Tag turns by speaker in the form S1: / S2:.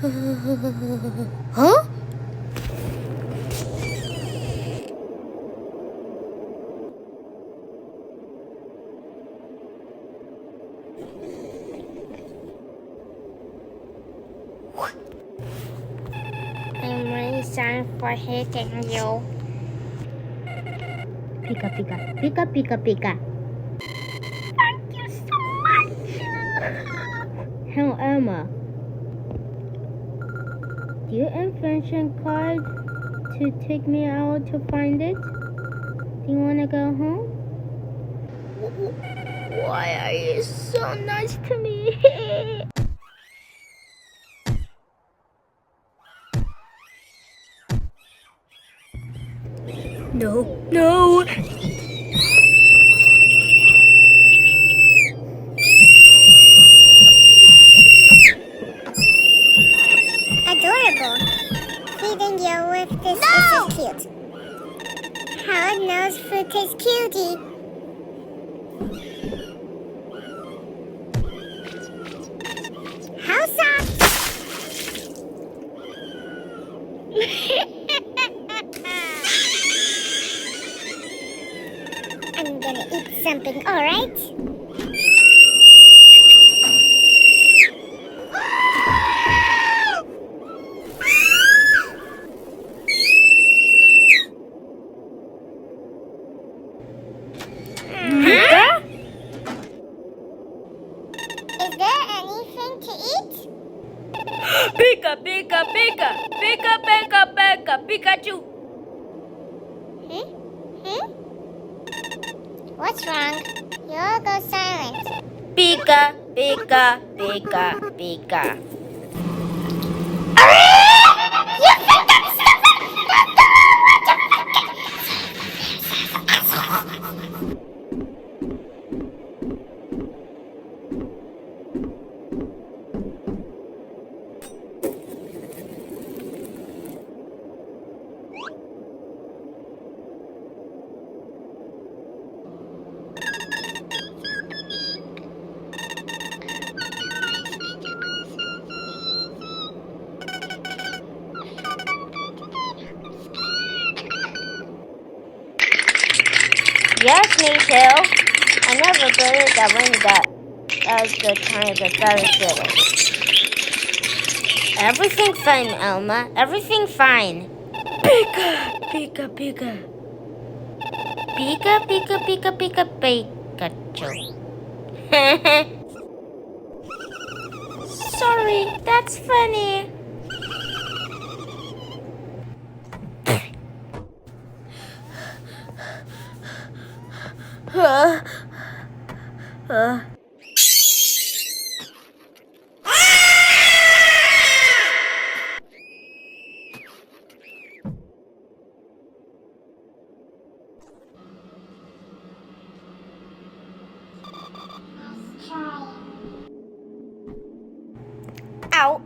S1: Huh?
S2: I'm really sorry for hitting you.
S1: Pika, pika, pika, pika, pika.
S2: Thank you so much.
S1: Hey, Elma. Do you invention card to take me out to find it? Do you want to go home? Why are you so nice to me? No.
S2: Adorable. Feeding you with this is cute. Hard-nosed fruit is cutie. How soft? I'm gonna eat something, alright?
S1: Pika?
S2: Is there anything to eat?
S1: Pika, pika, pika. Pika, pika, pika. Pikachu.
S2: What's wrong? You all go silent.
S1: Pika, pika, pika, pika.
S2: You think I'm stupid?
S1: Yes, me too. I never believed that when that was the time the feather fiddle. Everything fine, Elma. Everything fine. Pika, pika, pika. Pika, pika, pika, pika, Pikachu. Sorry, that's funny. Ow.